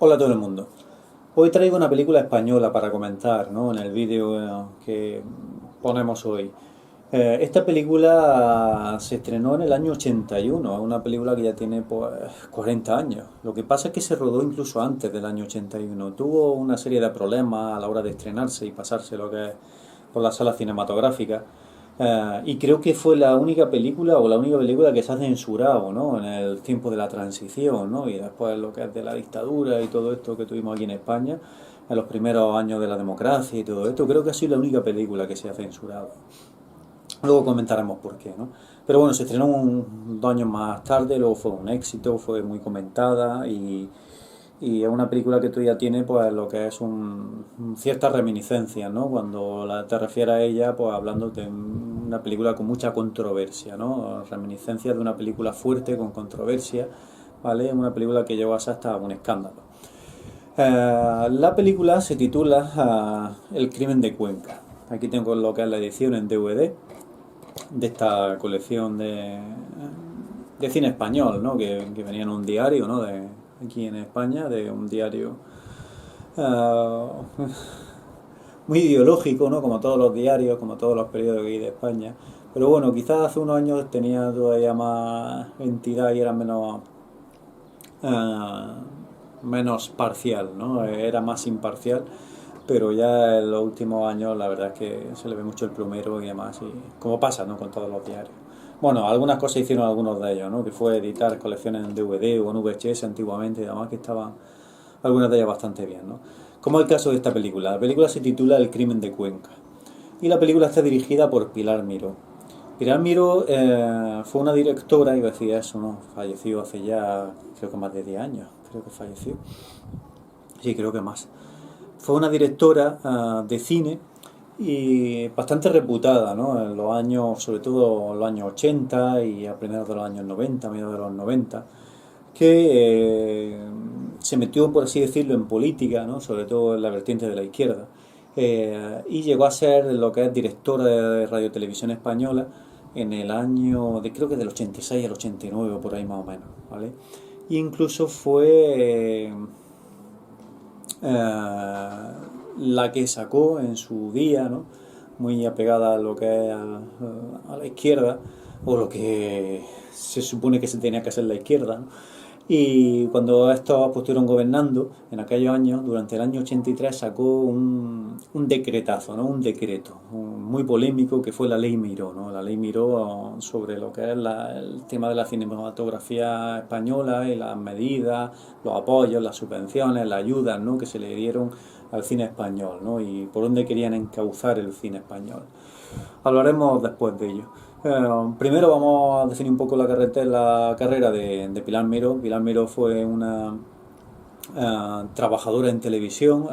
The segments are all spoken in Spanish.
Hola a todo el mundo. Hoy traigo una película española para comentar, ¿no? En el vídeo que ponemos hoy. Esta película se estrenó en el año 81, es una película que ya tiene pues 40 años. Lo que pasa es que se rodó incluso antes del año 81. Tuvo una serie de problemas a la hora de estrenarse y pasarse lo que es por la sala cinematográfica. Y creo que fue la única película o la única película que se ha censurado, ¿no? En el tiempo de la transición, ¿no? Y después lo que es de la dictadura y todo esto que tuvimos aquí en España, en los primeros años de la democracia y todo esto, creo que ha sido la única película que se ha censurado. Luego comentaremos por qué, ¿no? Pero bueno, se estrenó 2 años más tarde, luego fue un éxito, fue muy comentada y es una película que todavía tiene pues lo que es ciertas reminiscencias, ¿no? Cuando te refieres a ella, pues hablando de una película con mucha controversia, ¿no? Reminiscencias de una película fuerte, con controversia, ¿vale? Una película que llegó a ser hasta un escándalo. La película se titula El crimen de Cuenca. Aquí tengo lo que es la edición en DVD de esta colección de cine español, ¿no? Que venía en un diario, ¿no? Aquí en España, de un diario uh, muy ideológico, ¿no? Como todos los diarios, como todos los periódicos aquí de España. Pero bueno, quizás hace unos años tenía todavía más entidad y era menos parcial, ¿no? Era más imparcial, pero ya en los últimos años la verdad es que se le ve mucho el plumero y demás, y como pasa, ¿no? Con todos los diarios. Bueno, algunas cosas hicieron algunos de ellos, ¿no? Que fue editar colecciones en DVD o en VHS antiguamente y demás, que estaban algunas de ellas bastante bien, ¿no? Como el caso de esta película. La película se titula El crimen de Cuenca y la película está dirigida por Pilar Miró. Pilar Miró fue una directora, iba a decir eso, ¿no? Falleció hace ya creo que más de 10 años, creo que falleció. Sí, creo que más. Fue una directora de cine y bastante reputada, ¿no? En los años, sobre todo en los años 80 y a primeros de los años 90, mediados de los 90, que se metió, por así decirlo, en política, ¿no? Sobre todo en la vertiente de la izquierda, y llegó a ser lo que es directora de Radio Televisión Española en el año, creo que del 86 al 89, por ahí más o menos, ¿vale? Y incluso fue la que sacó en su día, ¿no? Muy apegada a lo que es a la izquierda, o lo que se supone que se tenía que hacer la izquierda, ¿no? Y cuando estos pues, estuvieron gobernando, en aquellos años, durante el año 83, sacó un decretazo, ¿no? Un decreto muy polémico que fue la ley Miró, ¿no? La ley Miró sobre lo que es el tema de la cinematografía española y las medidas, los apoyos, las subvenciones, las ayudas, ¿no? Que se le dieron al cine español, ¿no? Y por dónde querían encauzar el cine español. Hablaremos después de ello. Primero vamos a definir un poco la carrera de Pilar Miró. Pilar Miró fue una trabajadora en televisión,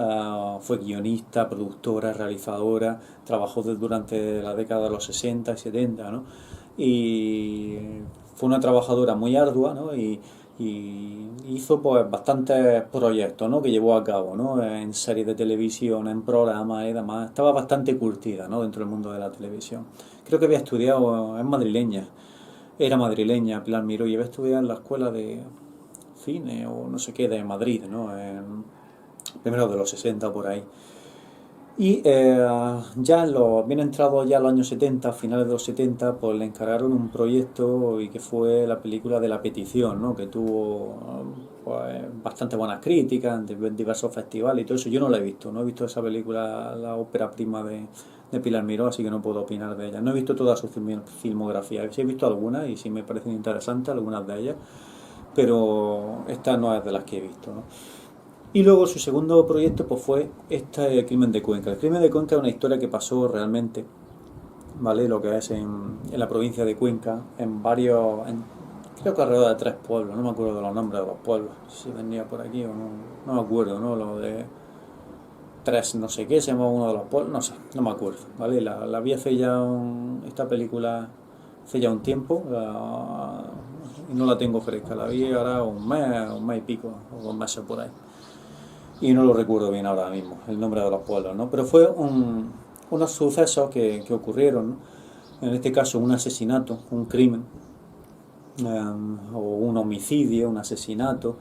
fue guionista, productora, realizadora, trabajó durante la década de los 60 y 70, ¿no? Y fue una trabajadora muy ardua, ¿no? Y hizo pues bastantes proyectos, ¿no? Que llevó a cabo, ¿no? En series de televisión, en programas y demás. Estaba bastante curtida, ¿no? Dentro del mundo de la televisión. Creo que había estudiado, es madrileña, era madrileña Pilar Miró y había estudiado en la escuela de cine o no sé qué de Madrid, ¿no? Primero de los 60 por ahí. Y ya bien entrados ya los años 70, finales de los 70, pues le encargaron un proyecto y que fue la película de La Petición, ¿no? Que tuvo pues, bastante buenas críticas en diversos festivales y todo eso. Yo no la he visto, no he visto esa película, la ópera prima de Pilar Miró, así que no puedo opinar de ella. No he visto toda su filmografía, sí he visto algunas y sí me parecen interesantes algunas de ellas, pero esta no es de las que he visto, ¿no? Y luego su segundo proyecto pues fue este Crimen de Cuenca. El Crimen de Cuenca es una historia que pasó realmente, ¿vale? Lo que es en la provincia de Cuenca, creo que alrededor de 3 pueblos, no me acuerdo de los nombres de los pueblos, si venía por aquí o no, no me acuerdo, ¿no? Lo de tres no sé qué, se llama uno de los pueblos, no sé, no me acuerdo, ¿vale? La vi hace ya esta película hace ya un tiempo, y no la tengo fresca, la vi ahora un mes y pico, o 2 meses por ahí y no lo recuerdo bien ahora mismo, el nombre de los pueblos, ¿no? Pero fue unos sucesos que ocurrieron, ¿no? En este caso un asesinato, un crimen, o un homicidio, un asesinato,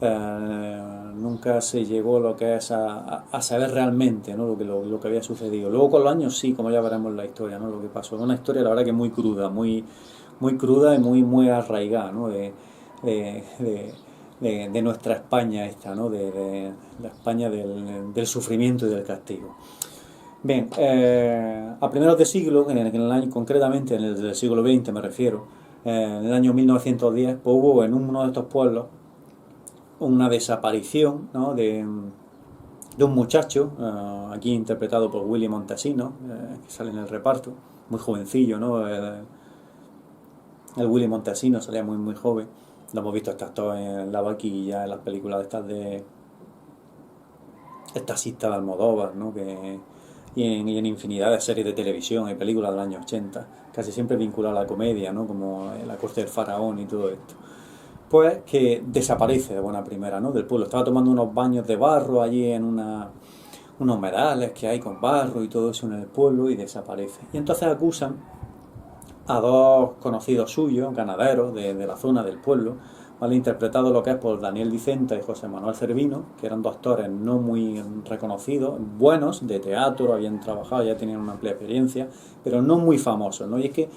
en un nunca se llegó lo que es a saber realmente, ¿no? lo que había sucedido. Luego con los años sí, como ya veremos en la historia, ¿no? Lo que pasó. Una historia la verdad que muy cruda, muy cruda y muy arraigada, ¿no? de, de- de nuestra España esta, ¿no? De la España del sufrimiento y del castigo. Bien, a primeros de siglo, en el año, concretamente en el del siglo XX me refiero, en el año 1910, pues hubo en uno de estos pueblos una desaparición, ¿no? de un muchacho, aquí interpretado por Willy Montesino, que sale en el reparto, muy jovencillo, ¿no? El Willy Montesino salía muy joven. Lo hemos visto este actor en La Vaquilla, en las películas estas de esta cita de Almodóvar, ¿no? Y en infinidad de series de televisión y películas del año 80, casi siempre vinculado a la comedia, ¿no? Como La corte del faraón y todo esto. Pues que desaparece de buena primera, ¿no? Del pueblo. Estaba tomando unos baños de barro allí en unos humedales que hay con barro y todo eso en el pueblo y desaparece. Y entonces acusan a dos conocidos suyos, ganaderos de la zona del pueblo, ¿vale? Interpretado lo que es por Daniel Vicenta y José Manuel Cervino, que eran dos actores no muy reconocidos, buenos, de teatro, habían trabajado, ya tenían una amplia experiencia, pero no muy famosos, ¿no? Y es que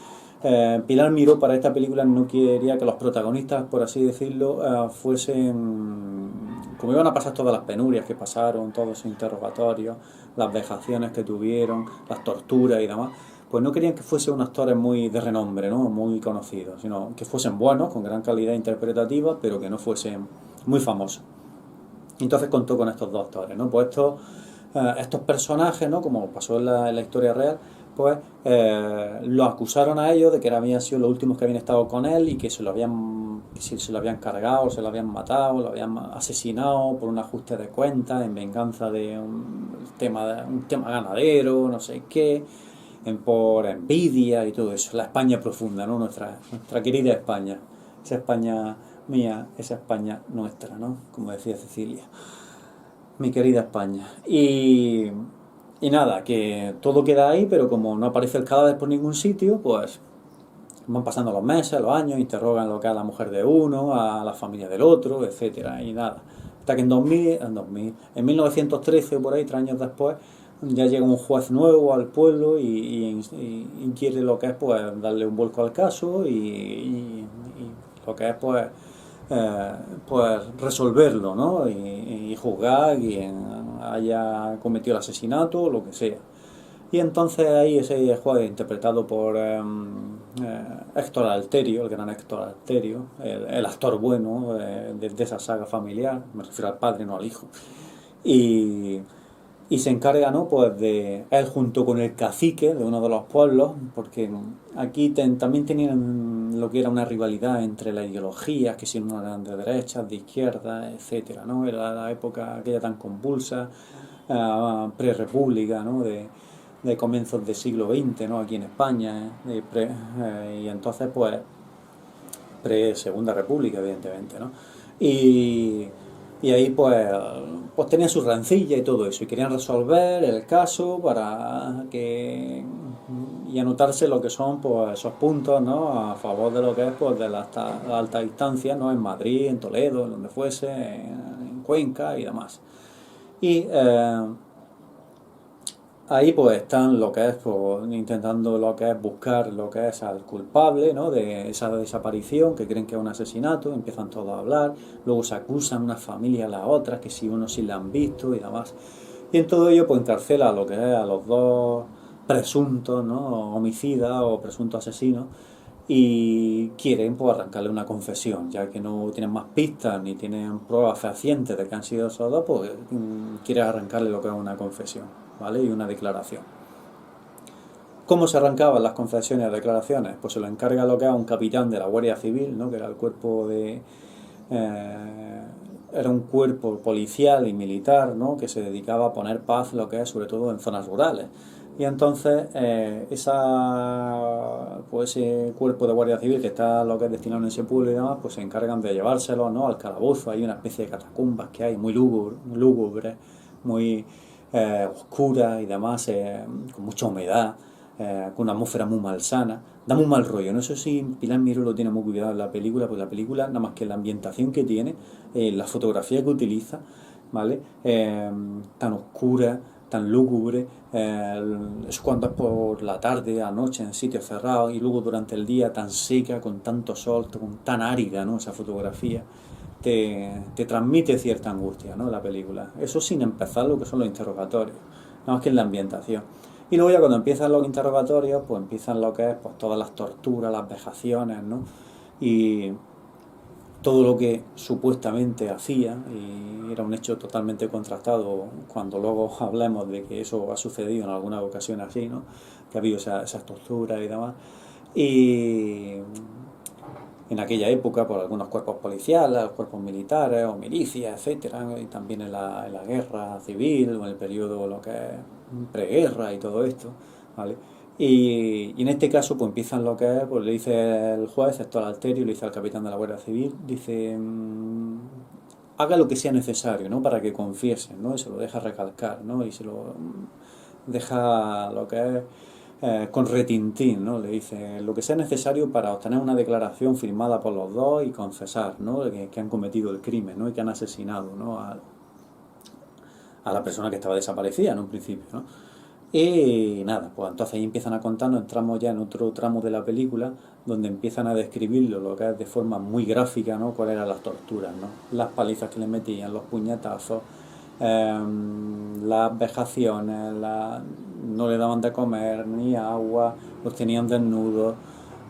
Pilar Miró para esta película no quería que los protagonistas, por así decirlo, fuesen, como iban a pasar todas las penurias que pasaron, todos esos interrogatorios, las vejaciones que tuvieron, las torturas y demás, pues no querían que fuesen unos actores muy de renombre, ¿no? Muy conocidos, sino que fuesen buenos, con gran calidad interpretativa, pero que no fuesen muy famosos. Entonces contó con estos dos actores, ¿no? Pues estos personajes, ¿no? Como pasó en la historia real, pues lo acusaron a ellos de que habían sido los últimos que habían estado con él y que se lo habían cargado, se lo habían matado, lo habían asesinado por un ajuste de cuentas, en venganza de un tema ganadero, no sé qué, por envidia y todo eso. La España profunda, ¿no? Nuestra querida España. Esa España mía, esa España nuestra, ¿no? Como decía Cecilia. Mi querida España. Y nada, que todo queda ahí, pero como no aparece el cadáver por ningún sitio, pues van pasando los meses, los años, interrogan lo que es la mujer de uno, a la familia del otro, etcétera, y nada. Hasta que en 1913 o por ahí, 3 años después, ya llega un juez nuevo al pueblo y quiere lo que es pues darle un vuelco al caso y lo que es eh, pues resolverlo, ¿no? Y juzgar a quien haya cometido el asesinato o lo que sea. Y entonces ahí ese juez, interpretado por Héctor Alterio, el gran Héctor Alterio, el actor bueno de esa saga familiar, me refiero al padre, no al hijo, y, y se encarga, ¿no? Pues de él junto con el cacique de uno de los pueblos, porque aquí también tenían lo que era una rivalidad entre las ideologías, que si uno eran de derechas, de izquierda, etcétera, ¿no? Era la época aquella tan convulsa, pre-república, ¿no? De comienzos del siglo XX, ¿no? Aquí en España, y entonces pues pre-Segunda República, evidentemente, ¿no? Y, y ahí pues tenían su rencilla y todo eso, y querían resolver el caso para que y anotarse lo que son pues esos puntos, ¿no? A favor de lo que es pues de la alta distancia, ¿no? En Madrid, en Toledo, en donde fuese, en Cuenca y demás. Y ahí pues están lo que es pues, intentando lo que es buscar lo que es al culpable, ¿no? De esa desaparición, que creen que es un asesinato, empiezan todos a hablar, luego se acusan una familia a la otra, que si uno sí la han visto y demás. Y en todo ello pues encarcela a lo que es a los dos presuntos, ¿no? Homicidas o presuntos asesinos, y quieren pues arrancarle una confesión, ya que no tienen más pistas ni tienen pruebas fehacientes de que han sido esos dos, pues quieren arrancarle lo que es una confesión, ¿vale? Y una declaración. ¿Cómo se arrancaban las confesiones y declaraciones? Pues se lo encarga lo que es un capitán de la Guardia Civil, ¿no? Que era el cuerpo de... era un cuerpo policial y militar, ¿no? Que se dedicaba a poner paz, lo que es sobre todo en zonas rurales. Y entonces ese cuerpo de Guardia Civil que está lo que es destinado en ese pueblo y demás, pues se encargan de llevárselo, ¿no? Al calabozo. Hay una especie de catacumbas que hay muy lúgubres, muy oscuras y demás, con mucha humedad, con una atmósfera muy malsana. Da muy mal rollo, no sé si Pilar Miró lo tiene muy cuidado en la película, pues la película, nada más que la ambientación que tiene, la fotografía que utiliza, ¿vale? Tan oscura, tan lúgubre, es cuando es por la tarde, anoche, en sitios cerrados, y luego durante el día tan seca, con tanto sol, tan árida, ¿no? Esa fotografía. Te transmite cierta angustia, ¿no? La película. Eso sin empezar lo que son los interrogatorios, nada más que en la ambientación. Y luego ya cuando empiezan los interrogatorios, pues empiezan lo que es pues todas las torturas, las vejaciones, ¿no? Y todo lo que supuestamente hacía, y era un hecho totalmente contrastado cuando luego hablemos de que eso ha sucedido en alguna ocasión así, ¿no? Que ha habido esas torturas y demás. Y en aquella época por algunos cuerpos policiales, cuerpos militares o milicias, etcétera, y también en la guerra civil o en el periodo lo que es preguerra y todo esto, ¿vale? Y en este caso pues empiezan lo que es, pues le dice el juez, Héctor Alterio, le dice al capitán de la Guardia Civil, dice, haga lo que sea necesario, ¿no? Para que confiesen, ¿no? Y se lo deja recalcar, ¿no? Y se lo deja lo que es con retintín, ¿no? Le dice lo que sea necesario para obtener una declaración firmada por los dos y confesar, ¿no? Que han cometido el crimen, ¿no? Y que han asesinado, ¿no? A la persona que estaba desaparecida en un principio, ¿no? Y nada, pues entonces ahí empiezan a contarnos, entramos ya en otro tramo de la película donde empiezan a describirlo, lo que es de forma muy gráfica, ¿no? Cuáles eran las torturas, ¿no? Las palizas que le metían, los puñetazos, las vejaciones, no le daban de comer ni agua, los tenían desnudos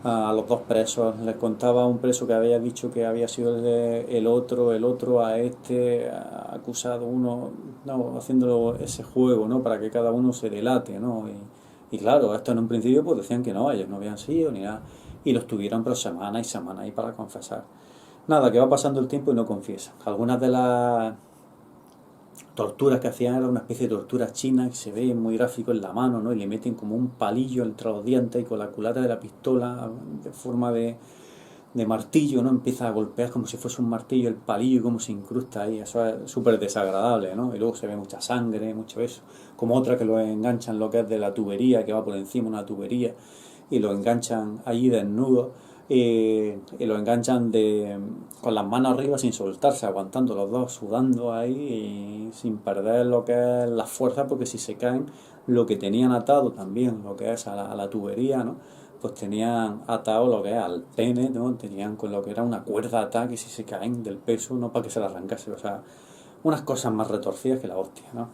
a los dos presos. Les contaba a un preso que había dicho que había sido el otro a este, acusado uno, no, haciendo ese juego, ¿no? Para que cada uno se delate, ¿no? Y claro, esto en un principio pues decían que no, ellos no habían sido ni nada, y los tuvieron pero semanas y semanas ahí para confesar. Nada, que va pasando el tiempo y no confiesan. Algunas de las torturas que hacían era una especie de tortura china que se ve muy gráfico en la mano, ¿no? Y le meten como un palillo entre los dientes y con la culata de la pistola de forma de martillo, ¿no? Empieza a golpear como si fuese un martillo el palillo y cómo se incrusta ahí. Eso es súper desagradable, ¿no? Y luego se ve mucha sangre, mucho eso. Como otra que lo enganchan lo que es de la tubería, que va por encima una tubería, y lo enganchan allí desnudo. Y lo enganchan con las manos arriba sin soltarse, aguantando los dos, sudando ahí y sin perder lo que es la fuerza, porque si se caen, lo que tenían atado también, lo que es a la tubería, ¿no? Pues tenían atado lo que es al pene, ¿no? Tenían con lo que era una cuerda atada que si se caen del peso, no para que se la arrancase, o sea, unas cosas más retorcidas que la hostia, ¿no?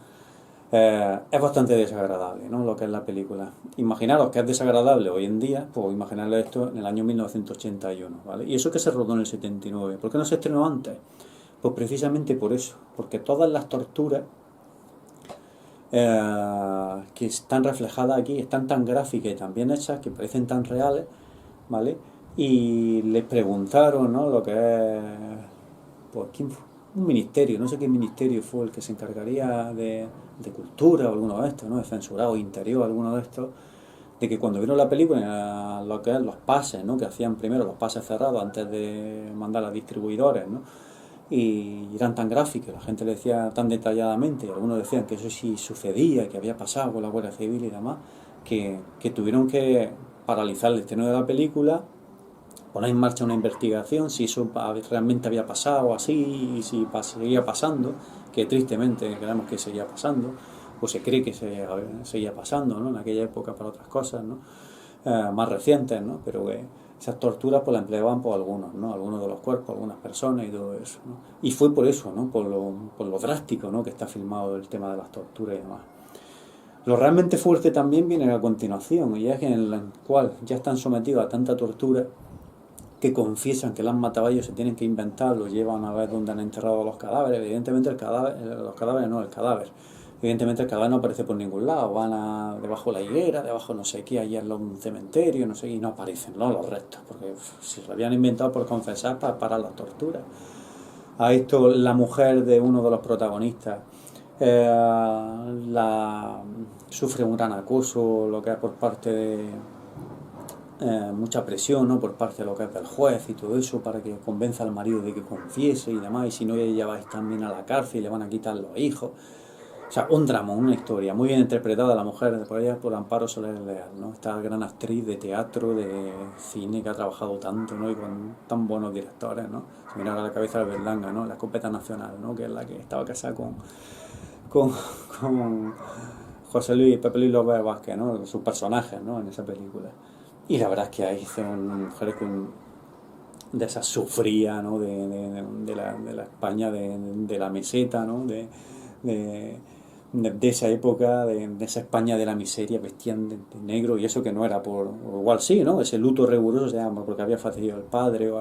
Es bastante desagradable, ¿no? Lo que es la película. Imaginaros que es desagradable hoy en día, pues imaginarlo esto en el año 1981, ¿vale? Y eso que se rodó en el 79. ¿Por qué no se estrenó antes? Pues precisamente por eso, porque todas las torturas que están reflejadas aquí están tan gráficas y tan bien hechas que parecen tan reales, ¿vale? Y les preguntaron, ¿no? Lo que es, pues, ¿quién fue? Un ministerio, no sé qué ministerio fue el que se encargaría de cultura o alguno de estos, ¿no? De censurado, interior, alguno de estos, de que cuando vieron la película, lo que es los pases, ¿no? Que hacían primero los pases cerrados antes de mandar a distribuidores, ¿no? Y eran tan gráficos, la gente le decía tan detalladamente, y algunos decían que eso sí sucedía, que había pasado con la Guardia Civil y demás, que tuvieron que paralizar el estreno de la película, poner en marcha una investigación si eso realmente había pasado así, y si seguía pasando, que tristemente creemos que seguía pasando, o se cree que seguía pasando, ¿no? En aquella época para otras cosas, ¿no? Más recientes, ¿no? Pero esas torturas pues las empleaban por algunos, ¿no? Algunos de los cuerpos, algunas personas y todo eso, ¿no? Y fue por eso, ¿no? Por lo drástico, ¿no? Que está filmado el tema de las torturas y demás. Lo realmente fuerte también viene a continuación, y es en el cual ya están sometidos a tanta tortura que confiesan que las han matado a ellos, se tienen que inventar, los llevan a ver dónde han enterrado los cadáveres. Evidentemente los cadáveres no, el cadáver. Evidentemente el cadáver no aparece por ningún lado, debajo de la higuera, debajo no sé qué, ahí en un cementerio, no sé, y no aparecen, ¿no? Los restos, porque se lo habían inventado por confesar para parar las torturas. A esto la mujer de uno de los protagonistas sufre un gran acoso, lo que es por parte de mucha presión, ¿no? Por parte de lo que es del juez y todo eso, para que convenza al marido de que confiese y demás, y si no ella va también a la cárcel y le van a quitar los hijos. O sea, un drama, una historia, muy bien interpretada la mujer, por ella, por Amparo Soler Leal, ¿no? Esta gran actriz de teatro, de cine, que ha trabajado tanto, ¿no? Y con tan buenos directores, ¿no? Se me viene a la cabeza de Berlanga, ¿no? La Escopeta Nacional, ¿no? Que es la que estaba casada con, con José Luis, Pepe Luis López Vázquez, ¿no? Sus personajes, ¿no? En esa película. Y la verdad es que ahí son mujeres de esa sufría, ¿no? De la España de la meseta, ¿no? De, de esa época, de esa España de la miseria, vestían de negro, y eso que no era o igual sí, ¿no? Ese luto riguroso se llama porque había fallecido el padre o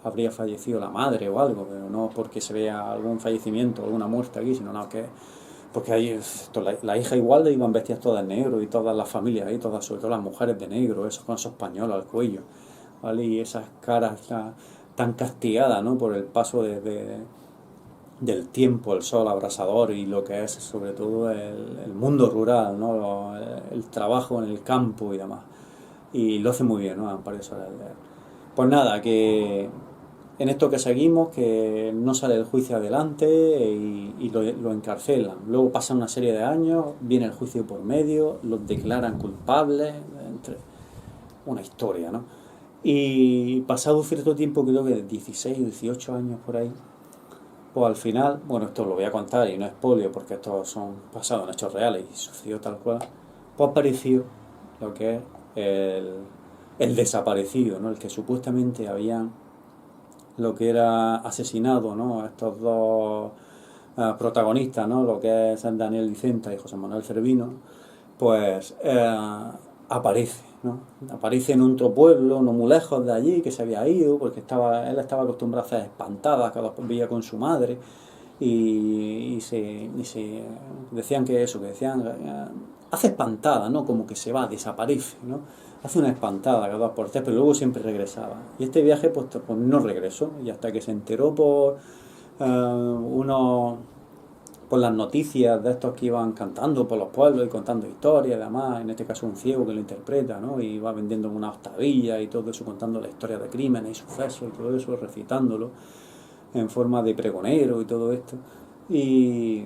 habría fallecido la madre o algo, pero no porque se vea algún fallecimiento o alguna muerte aquí, sino no, que porque ahí la hija igual de iban vestidas todas de negro y todas las familias ahí, todas, sobre todo las mujeres de negro, esos con esos pañuelos al cuello, ¿vale? Y esas caras tan castigadas, ¿no? Por el paso del tiempo, el sol abrasador y lo que es sobre todo el mundo rural, ¿no? El trabajo en el campo y demás. Y lo hace muy bien, ¿no? Amparo Soler Leal. Pues nada, que en esto que seguimos, que no sale el juicio adelante y lo encarcelan. Luego pasan una serie de años, viene el juicio por medio, los declaran culpables, entre una historia, ¿no? Y pasado cierto tiempo, creo que de 16 o 18 años por ahí, pues al final, bueno, esto lo voy a contar y no es polio porque estos son basados en hechos reales y sucedió tal cual, pues apareció lo que es el desaparecido, ¿no? El que supuestamente habían lo que era asesinado, ¿no? A estos dos protagonistas, ¿no? Lo que es Daniel Vicenta y José Manuel Cervino, pues aparece, ¿no? Aparece en otro pueblo, no muy lejos de allí, que se había ido, porque él estaba acostumbrado a hacer espantadas cada vez que veía con su madre, y se decían que eso, que decían, hace espantada, ¿no? Como que se va, desaparece, ¿no? Hace una espantada cada dos por tres, pero luego siempre regresaba. Y este viaje pues no regresó, y hasta que se enteró uno por las noticias de estos que iban cantando por los pueblos y contando historias, además, en este caso un ciego que lo interpreta, ¿no? Y va vendiendo una octavilla y todo eso, contando la historia de crímenes y sucesos y todo eso, recitándolo en forma de pregonero y todo esto. Y,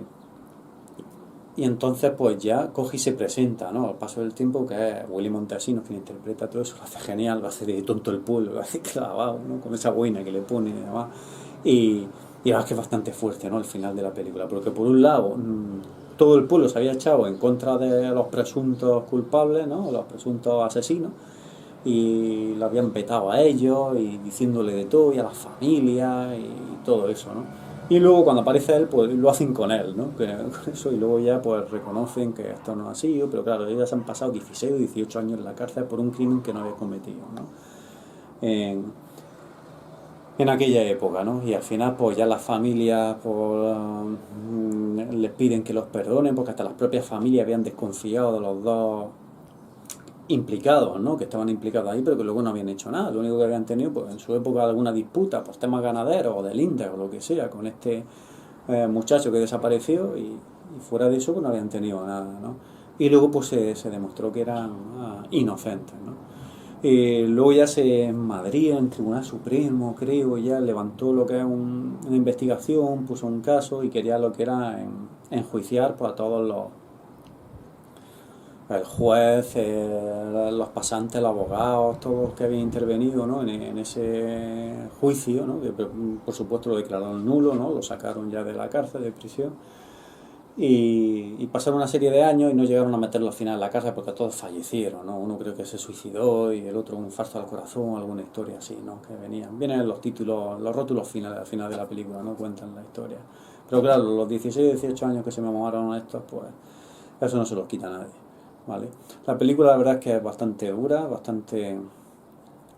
y entonces pues ya coge y se presenta, ¿no? Al paso del tiempo, que es Willy Montesinos quien interpreta todo eso, lo hace genial, lo hace de tonto el pueblo, lo hace clavado, ¿no? Con esa boina que le pone y demás. Y, y la verdad es que es bastante fuerte, ¿no? El final de la película, porque por un lado todo el pueblo se había echado en contra de los presuntos culpables, ¿no? Los presuntos asesinos, y lo habían petado a ellos y diciéndole de todo y a las familias y todo eso, ¿no? Y luego cuando aparece él, pues lo hacen con él, ¿no? Con eso, y luego ya pues reconocen que esto no ha sido, pero claro, ellos han pasado 16 o 18 años en la cárcel por un crimen que no había cometido, ¿no? En, en aquella época, ¿no? Y al final pues ya las familias pues, les piden que los perdonen, porque hasta las propias familias habían desconfiado de los dos implicados, ¿no? Que estaban implicados ahí, pero que luego no habían hecho nada. Lo único que habían tenido, pues en su época, alguna disputa, pues temas ganaderos o del INDE o lo que sea, con este muchacho que desapareció, y fuera de eso, pues no habían tenido nada, ¿no? Y luego, pues se demostró que eran inocentes, ¿no? Luego ya en Madrid, en el Tribunal Supremo, creo, ya levantó lo que es una investigación, puso un caso y quería lo que era enjuiciar pues, a todos el juez, los pasantes, los abogados, todos los que habían intervenido, ¿no? en ese juicio, ¿no? Que por supuesto lo declararon nulo, ¿no? Lo sacaron ya de la cárcel, de prisión, y pasaron una serie de años y no llegaron a meterlo al final en la cárcel porque todos fallecieron, ¿no? Uno creo que se suicidó y el otro un infarto al corazón, alguna historia así, ¿no? Que vienen los títulos, los rótulos finales al final de la película, ¿no? Cuentan la historia. Pero claro, los 16 18 años que se me mamaron estos, pues eso no se los quita a nadie, ¿vale? La película la verdad es que es bastante dura, bastante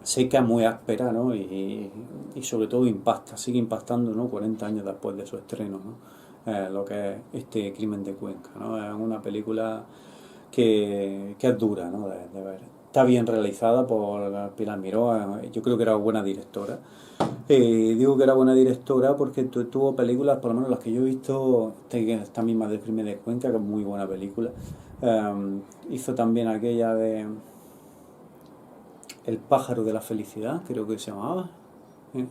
seca, muy áspera, ¿no? Y sobre todo impacta, sigue impactando, ¿no? 40 años después de su estreno, ¿no? Lo que es este Crimen de Cuenca, ¿no? Es una película que es dura, ¿no? De ver. Está bien realizada por Pilar Miró, yo creo que era buena directora. Digo que era buena directora porque tuvo películas, por lo menos las que yo he visto, esta misma del Crimen de Cuenca, que es muy buena película. Hizo también aquella de El pájaro de la felicidad, creo que se llamaba. ¿eh?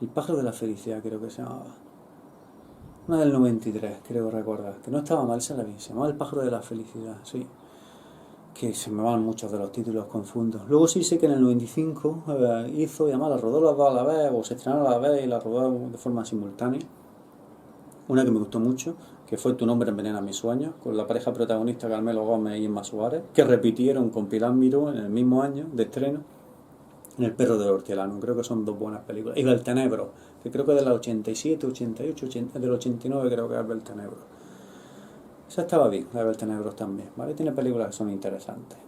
El pájaro de la felicidad, creo que se llamaba. Una del 93, creo recordar, que no estaba mal, esa la vi, se llamaba El pájaro de la felicidad, sí, que se me van muchos de los títulos, confundo. Luego sí sé que en el 95 hizo, y además la rodó las dos a la vez, o se estrenaron a la vez y la rodó de forma simultánea, una que me gustó mucho, que fue Tu nombre envenena mis sueños, con la pareja protagonista Carmelo Gómez y Emma Suárez, que repitieron con Pilar Miró en el mismo año de estreno, en El perro del hortelano. Creo que son dos buenas películas. Y Beltenebro, que creo que es de la 87, 88, 80, del 89 creo que es Beltenebro. Esa estaba bien, la de Beltenebro también, ¿vale? Tiene películas que son interesantes.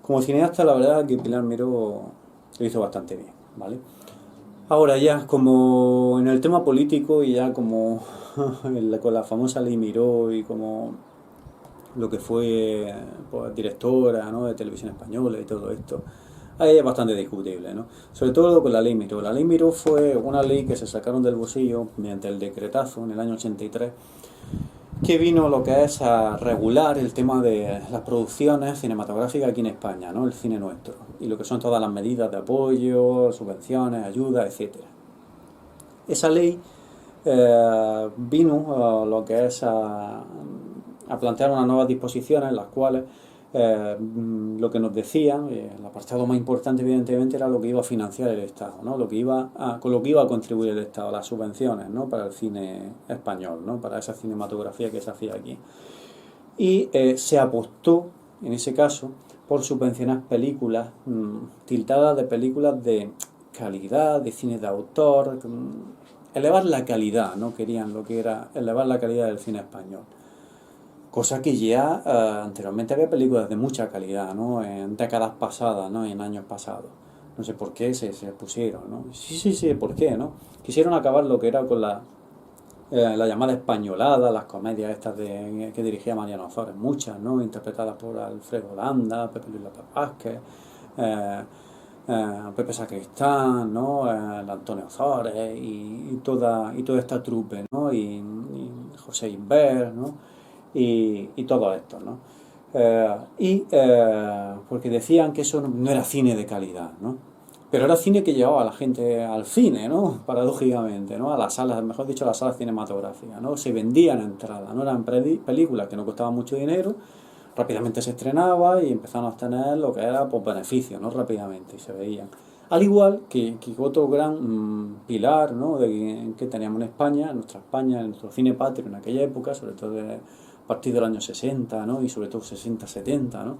Como cineasta, la verdad que Pilar Miró lo hizo bastante bien, ¿vale? Ahora ya, como en el tema político y ya como con la famosa ley Miró y como lo que fue pues, directora, ¿no?, de televisión española y todo esto, ahí es bastante discutible, ¿no? Sobre todo con la ley Miró. La ley Miró fue una ley que se sacaron del bolsillo mediante el decretazo en el año 83, que vino lo que es a regular el tema de las producciones cinematográficas aquí en España, ¿no? El cine nuestro, y lo que son todas las medidas de apoyo, subvenciones, ayudas, etcétera. Esa ley vino lo que es a plantear unas nuevas disposiciones en las cuales lo que nos decían, el apartado más importante evidentemente era lo que iba a financiar el Estado, ¿no? Con lo que iba a contribuir el Estado, las subvenciones, ¿no?, para el cine español, ¿no?, para esa cinematografía que se hacía aquí. Y se apostó, en ese caso, por subvencionar películas tildadas de películas de calidad, de cine de autor, elevar la calidad, ¿no? Querían lo que era elevar la calidad del cine español. Cosa que ya anteriormente había películas de mucha calidad, ¿no?, en décadas pasadas, ¿no?, en años pasados. No sé por qué se pusieron, ¿no? Sí, ¿por qué, no? Quisieron acabar lo que era con la llamada españolada, las comedias estas que dirigía Mariano Ozores, muchas, ¿no?, interpretadas por Alfredo Landa, Pepe Luis López Vázquez, Pepe Sacristán, ¿no?, el Antonio Ozores y toda esta trupe, ¿no?, y José Inver, ¿no?, y todo esto, ¿no? Porque decían que eso no era cine de calidad, ¿no? Pero era cine que llevaba a la gente al cine, ¿no? Paradójicamente, ¿no? A las salas, mejor dicho, a las salas cinematográficas, ¿no? Se vendían entradas, ¿no? Eran películas que no costaban mucho dinero, rápidamente se estrenaba y empezaron a obtener lo que era, pues, beneficios, ¿no? Rápidamente, y se veían. Al igual que otro gran pilar, ¿no?, que teníamos en España, en nuestro cine patrio en aquella época, sobre todo a partir del año 60, ¿no?, y sobre todo 60-70, ¿no?,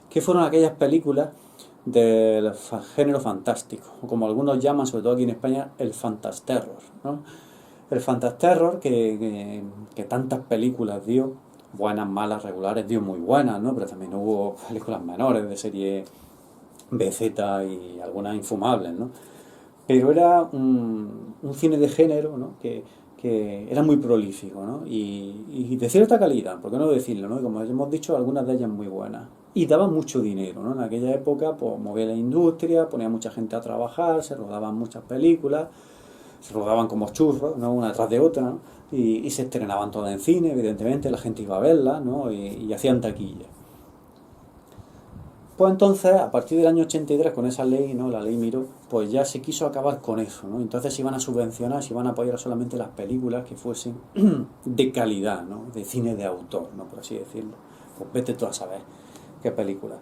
que fueron aquellas películas del género fantástico, o como algunos llaman, sobre todo aquí en España, el fantasterror, ¿no? El fantasterror que tantas películas dio, buenas, malas, regulares, dio muy buenas, ¿no? Pero también hubo películas menores de serie B, Z y algunas infumables, ¿no? Pero era un cine de género, ¿no?, que era muy prolífico, ¿no?, y de cierta calidad, por qué no decirlo, ¿no? Y como hemos dicho, algunas de ellas muy buenas. Y daba mucho dinero, ¿no? En aquella época, pues, movía la industria, ponía mucha gente a trabajar, se rodaban muchas películas, se rodaban como churros, ¿no?, una tras de otra, ¿no? Y se estrenaban todas en cine, evidentemente, la gente iba a verlas, ¿no?, y hacían taquilla. Pues entonces, a partir del año 83, con esa ley, ¿no?, la ley Miró, pues ya se quiso acabar con eso, ¿no? Entonces se iban a subvencionar, se iban a apoyar solamente las películas que fuesen de calidad, ¿no?, de cine de autor, ¿no?, por así decirlo. Pues vete tú a saber qué película.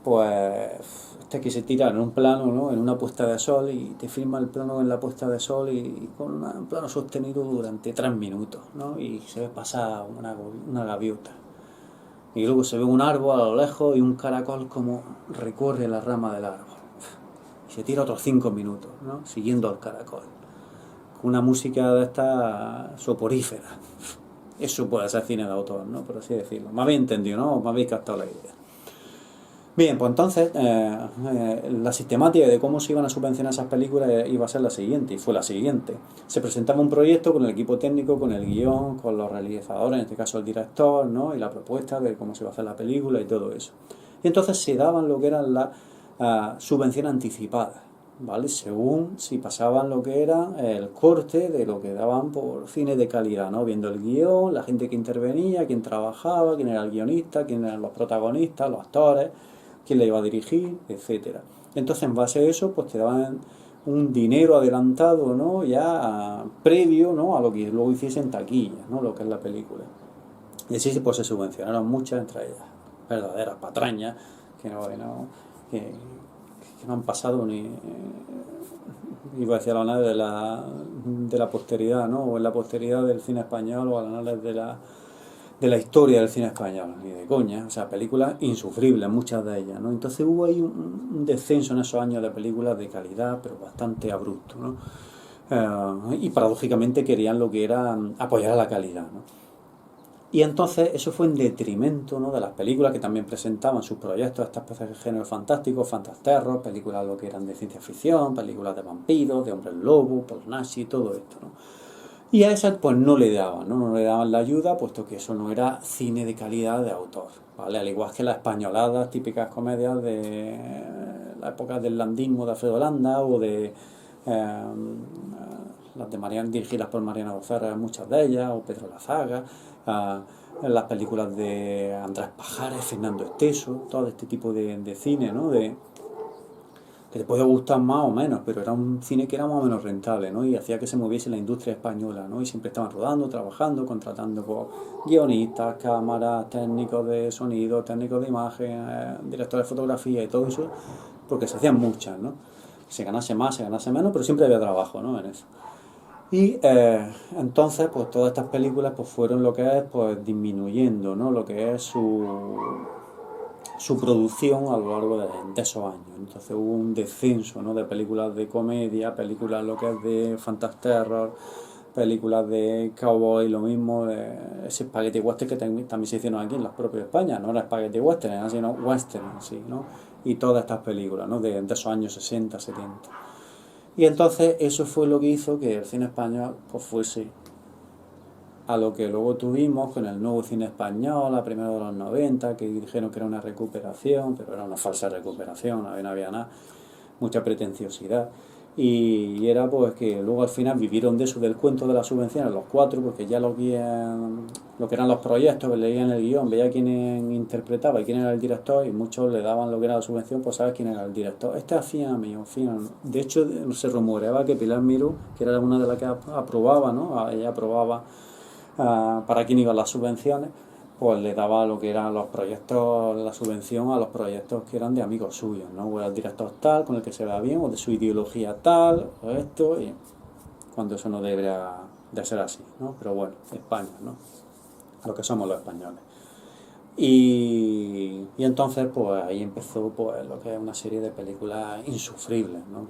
Pues este que se tira en un plano, ¿no?, en una puesta de sol, y te filma el plano en la puesta de sol y con un plano sostenido durante 3 minutos, ¿no? Y se ve pasar una gaviota. Y luego se ve un árbol a lo lejos y un caracol como recorre la rama del árbol. Y se tira otros 5 minutos, ¿no?, siguiendo al caracol. Con una música de esta soporífera. Eso puede ser cine de autor, ¿no?, por así decirlo. Me habéis entendido, ¿no? Me habéis captado la idea. Bien, pues entonces la sistemática de cómo se iban a subvencionar esas películas iba a ser la siguiente, y fue la siguiente. Se presentaba un proyecto con el equipo técnico, con el guión, con los realizadores, en este caso el director, ¿no?, y la propuesta de cómo se iba a hacer la película y todo eso. Y entonces se daban lo que eran las subvenciones anticipadas, ¿vale? Según si pasaban lo que era el corte de lo que daban por cine de calidad, ¿no? Viendo el guión, la gente que intervenía, quién trabajaba, quién era el guionista, quién eran los protagonistas, los actores, quién le iba a dirigir, etcétera. Entonces, en base a eso, pues te daban un dinero adelantado, ¿no? Ya previo, ¿no? A lo que luego hiciese en taquilla, ¿no? Lo que es la película. Y así pues se subvencionaron muchas, entre ellas verdaderas patrañas, que no, que no han pasado ni, iba a decir a los anales de la posteridad, ¿no? O en la posteridad del cine español o a los anales de la historia del cine español, ni de coña, o sea, películas insufribles, muchas de ellas, ¿no? Entonces hubo ahí un descenso en esos años de películas de calidad, pero bastante abrupto, ¿no? Y paradójicamente querían lo que era apoyar a la calidad, ¿no? Y entonces eso fue en detrimento, ¿no? De las películas que también presentaban sus proyectos, estas especies de género fantástico, fantasterros, películas lo que eran de ciencia ficción, películas de vampiros, de hombres lobo, post-nazi, todo esto, ¿no? Y a esas pues no le daban, ¿no? No le daban la ayuda, puesto que eso no era cine de calidad de autor, ¿vale? Al igual que las españoladas, típicas comedias de la época del landismo de Alfredo Landa o de las de Mariano, dirigidas por Mariano Ferrer, muchas de ellas, o Pedro Lazaga, las películas de Andrés Pajares, Fernando Esteso, todo este tipo de cine, ¿no? Que te puede gustar más o menos, pero era un cine que era más o menos rentable, ¿no? Y hacía que se moviese la industria española, ¿no? Y siempre estaban rodando, trabajando, contratando pues, guionistas, cámaras, técnicos de sonido, técnicos de imagen, directores de fotografía y todo eso, porque se hacían muchas, ¿no? Se ganase más, se ganase menos, pero siempre había trabajo, ¿no? En eso. Y entonces, pues todas estas películas pues fueron lo que es, pues disminuyendo, ¿no? Lo que es su producción a lo largo de esos años. Entonces hubo un descenso, ¿no? De películas de comedia, películas lo que es de fantasterror, películas de cowboy, lo mismo, ese spaghetti western que también se hicieron aquí en la propia España, no era spaghetti western, sino western, sí, ¿no? Y todas estas películas, ¿no? De esos años 60, 70. Y entonces eso fue lo que hizo que el cine español pues fuese a lo que luego tuvimos con el nuevo cine español, a primeros de los 90, que dijeron que era una recuperación, pero era una falsa recuperación, no había nada, mucha pretenciosidad. Y era pues que luego al final vivieron de eso, del cuento de las subvenciones, los cuatro, porque ya lo que eran los proyectos, que leían el guión, veía quién interpretaba y quién era el director, y muchos le daban lo que era la subvención, pues sabes quién era el director. Este hacía mío, de hecho se rumoreaba que Pilar Miró, que era una de las que aprobaba, ¿no? Ella aprobaba para quién iban las subvenciones, pues le daba lo que eran los proyectos, la subvención a los proyectos que eran de amigos suyos, ¿no? O era el director tal, con el que se vea bien, o de su ideología tal, o esto, y cuando eso no debería de ser así, ¿no? Pero bueno, España, ¿no? Lo que somos los españoles. Y entonces, pues ahí empezó pues lo que es una serie de películas insufribles, ¿no?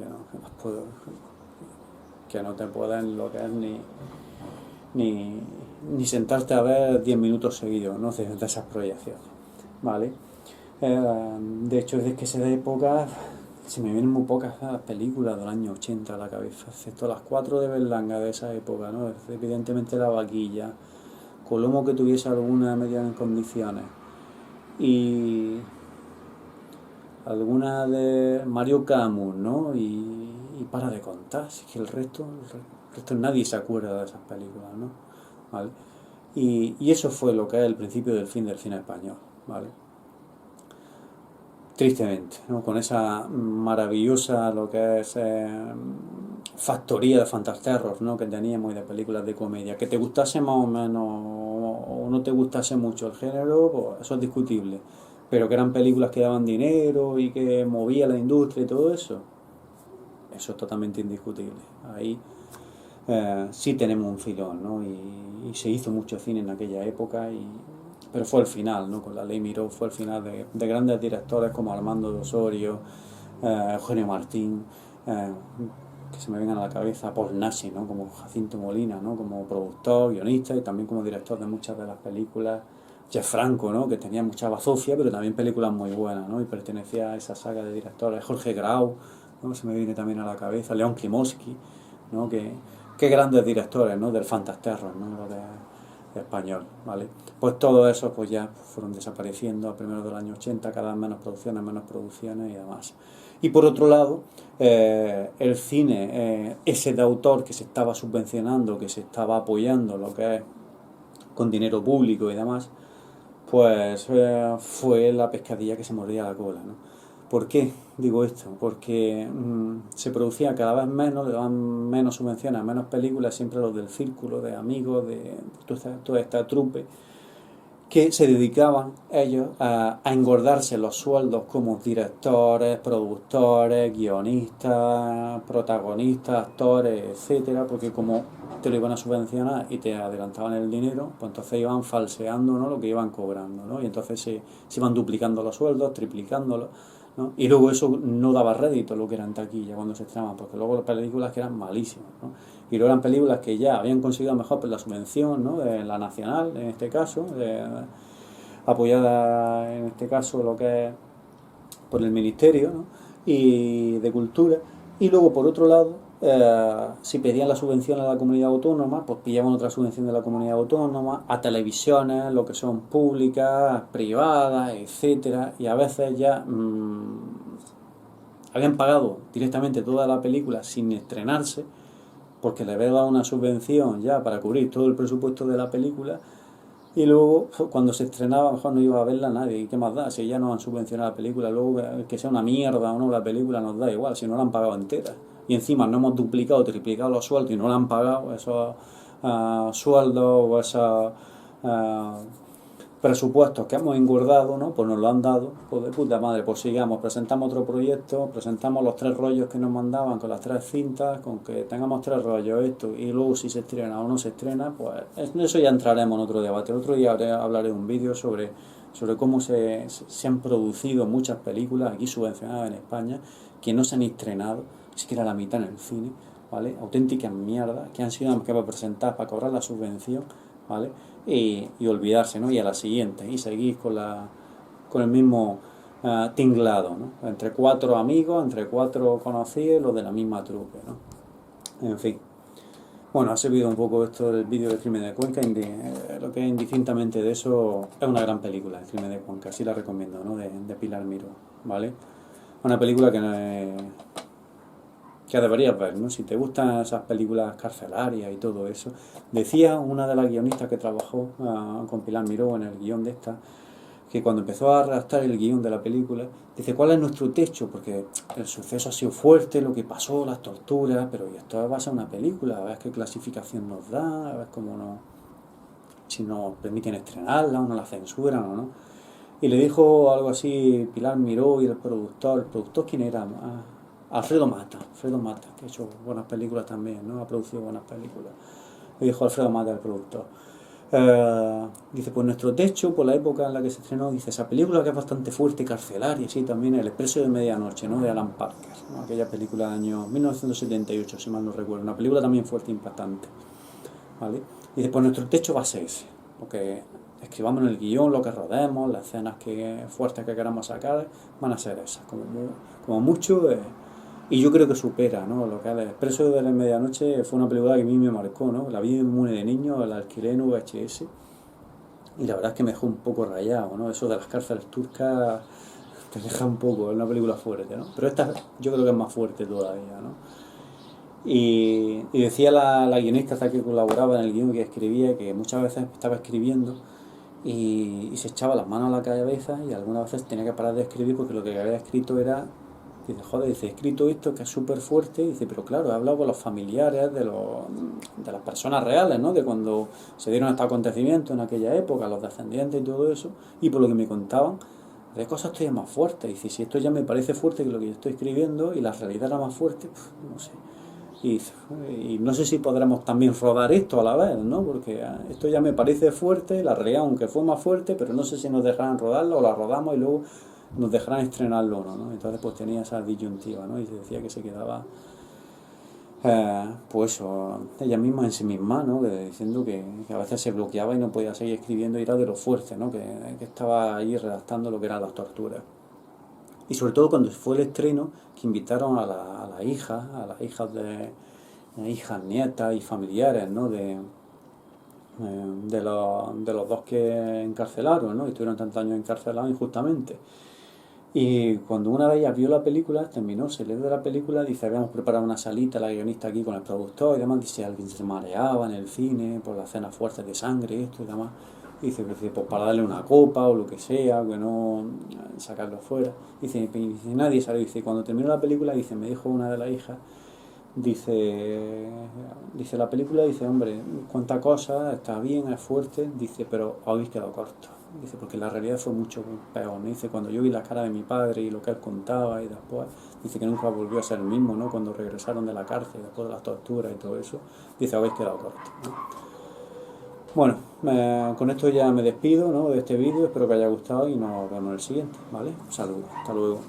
Que no te pueden lo que es ni sentarte a ver 10 minutos seguidos, ¿no? De esas proyecciones, ¿vale? De hecho, desde que esa época se me vienen muy pocas películas del año 80 a la cabeza, excepto las cuatro de Berlanga de esa época, ¿no? Evidentemente La Vaquilla, Colomo, que tuviese alguna media en condiciones, y alguna de Mario Camus, ¿no? Y para de contar, si es que el resto nadie se acuerda de esas películas, ¿no? ¿Vale? Y eso fue lo que es el principio del fin del cine español, ¿vale? Tristemente, ¿no? Con esa maravillosa lo que es factoría de fantasterros, ¿no? Que teníamos y de películas de comedia, que te gustase más o menos o no te gustase mucho el género, pues eso es discutible, pero que eran películas que daban dinero y que movía la industria y todo eso es totalmente indiscutible. Ahí sí tenemos un filón, ¿no? Y se hizo mucho cine en aquella época, pero fue el final, ¿no? Con La Ley Miró fue el final de grandes directores como Armando de Osorio, Eugenio Martín, que se me vengan a la cabeza, Paul Nashi, ¿no? Como Jacinto Molina, ¿no? Como productor, guionista y también como director de muchas de las películas. Jeff Franco, ¿no? Que tenía mucha bazofia, pero también películas muy buenas, ¿no? Y pertenecía a esa saga de directores. Jorge Grau, ¿no? Se me viene también a la cabeza. León Klimovsky, ¿no? Qué grandes directores, ¿no? Del fantasterror, ¿no? De español, ¿vale? Pues todo eso pues ya fueron desapareciendo a primeros del año 80, cada vez menos producciones y demás. Y por otro lado, el cine, ese de autor que se estaba subvencionando, que se estaba apoyando, lo que es con dinero público y demás, pues fue la pescadilla que se mordía la cola, ¿no? ¿Por qué digo esto? Porque se producía cada vez menos, le daban menos subvenciones a menos películas, siempre los del círculo, de amigos, de toda esta trupe, que se dedicaban ellos a engordarse los sueldos como directores, productores, guionistas, protagonistas, actores, etcétera, porque como te lo iban a subvencionar y te adelantaban el dinero, pues entonces iban falseando, ¿no?, lo que iban cobrando, ¿no? Y entonces se iban duplicando los sueldos, triplicándolos, ¿no? Y luego eso no daba rédito lo que era en taquilla cuando se estrenaban, porque luego las películas que eran malísimas, ¿no? Y luego eran películas que ya habían conseguido mejor por la subvención, ¿no?, de la nacional, en este caso, apoyada en este caso lo que es por el Ministerio, ¿no?, y de Cultura. Y luego, por otro lado, si pedían la subvención a la comunidad autónoma, pues pillaban otra subvención de la comunidad autónoma, a televisiones, lo que son públicas, privadas, etcétera, y a veces ya habían pagado directamente toda la película sin estrenarse, porque le había dado una subvención ya para cubrir todo el presupuesto de la película, y luego cuando se estrenaba mejor no iba a verla nadie. ¿Y qué más da? Si ya nos han subvencionado la película, luego que sea una mierda o no la película nos da igual, si no la han pagado entera. Y encima no hemos duplicado, triplicado los sueldos y no la han pagado esos sueldos o esos presupuestos que hemos engordado, ¿no? Pues nos lo han dado, pues de puta madre, pues sigamos, presentamos otro proyecto, presentamos los 3 rollos que nos mandaban con las 3 cintas, con que tengamos 3 rollos, esto, y luego si se estrena o no se estrena, pues en eso ya entraremos en otro debate. El otro día hablaré de un vídeo sobre cómo se han producido muchas películas aquí subvencionadas en España que no se han estrenado, ni siquiera la mitad en el cine, ¿vale? Auténticas mierdas que han sido que para presentar, para cobrar la subvención, ¿vale? Y olvidarse, ¿no? Y a la siguiente, y seguir con el mismo tinglado, ¿no? Entre 4 amigos, entre 4 conocidos, los de la misma trupe, ¿no? En fin. Bueno, ha servido un poco esto del vídeo del Crimen de Cuenca. Lo que es indistintamente de eso, es una gran película, el Crimen de Cuenca, sí la recomiendo, ¿no? De Pilar Miró, ¿vale? Una película que deberías ver, ¿no? Si te gustan esas películas carcelarias y todo eso. Decía una de las guionistas que trabajó con Pilar Miró en el guión de esta, que cuando empezó a redactar el guión de la película, dice, ¿cuál es nuestro techo? Porque el suceso ha sido fuerte, lo que pasó, las torturas, pero esto va a ser una película, a ver qué clasificación nos da, a ver cómo nos, si nos permiten estrenarla o no la censuran o no. Y le dijo algo así Pilar Miró y el productor ¿quién era? Alfredo Mata, que ha hecho buenas películas también, ¿no? Ha producido buenas películas. Le dijo Alfredo Mata, el productor. Dice, pues nuestro techo, por la época en la que se estrenó, dice, esa película que es bastante fuerte, carcelaria, sí, también El Expreso de Medianoche, ¿no?, de Alan Parker, ¿no? Aquella película del año 1978, si mal no recuerdo, una película también fuerte e impactante, ¿vale? Dice, pues nuestro techo va a ser ese, porque escribamos en el guión lo que rodemos, las escenas fuertes que queramos sacar, van a ser esas, como mucho. Y yo creo que supera, ¿no?, lo que es El Expreso de la Medianoche. Fue una película que a mí me marcó, ¿no? La vi muy de niño, la alquilé en VHS y la verdad es que me dejó un poco rayado, ¿no? Eso de las cárceles turcas te deja un poco, es una película fuerte, ¿no? Pero esta yo creo que es más fuerte todavía, ¿no? Y decía la guionista hasta que colaboraba en el guión que escribía, que muchas veces estaba escribiendo y se echaba las manos a la cabeza y algunas veces tenía que parar de escribir porque lo que había escrito era... Dice, joder, dice, he escrito esto que es súper fuerte. Dice, pero claro, he hablado con los familiares de las personas reales, ¿no?, de cuando se dieron estos acontecimientos en aquella época, los descendientes y todo eso, y por lo que me contaban, de cosas todavía más fuertes. Dice, si esto ya me parece fuerte que lo que yo estoy escribiendo y la realidad era más fuerte, no sé. Y no sé si podremos también rodar esto a la vez, ¿no? Porque esto ya me parece fuerte, la realidad aunque fue más fuerte, pero no sé si nos dejarán rodarlo o la rodamos y luego nos dejarán estrenarlo, ¿no? Entonces pues tenía esa disyuntiva, ¿no? Y se decía que se quedaba pues eso, ella misma en sí misma, ¿no? Diciendo que a veces se bloqueaba y no podía seguir escribiendo y era de lo fuerte, ¿no? Que estaba ahí redactando lo que eran las torturas. Y sobre todo cuando fue el estreno, que invitaron a las hijas hijas, nietas y familiares, ¿no?, de los dos que encarcelaron, ¿no?, y estuvieron tantos años encarcelados injustamente. Y cuando una de ellas vio la película, terminó, se lee de la película, dice, habíamos preparado una salita, la guionista aquí con el productor y demás, dice, alguien se mareaba en el cine por las escenas fuertes de sangre y esto y demás. Dice, pues para darle una copa o lo que sea, que no sacarlo fuera. Dice, nadie salió. Dice, cuando terminó la película, dice, me dijo una de las hijas, dice la película, dice, hombre, cuánta cosa, está bien, es fuerte, dice, pero habéis quedado cortos. Dice, porque la realidad fue mucho peor. ¿No? Dice, cuando yo vi la cara de mi padre y lo que él contaba y después, dice que nunca volvió a ser el mismo, ¿no? Cuando regresaron de la cárcel, después de las torturas y todo eso, dice, habéis quedado cortos, ¿no? Bueno, con esto ya me despido, ¿no? De este vídeo, espero que haya gustado y nos vemos en el siguiente, ¿vale? Un saludo, hasta luego.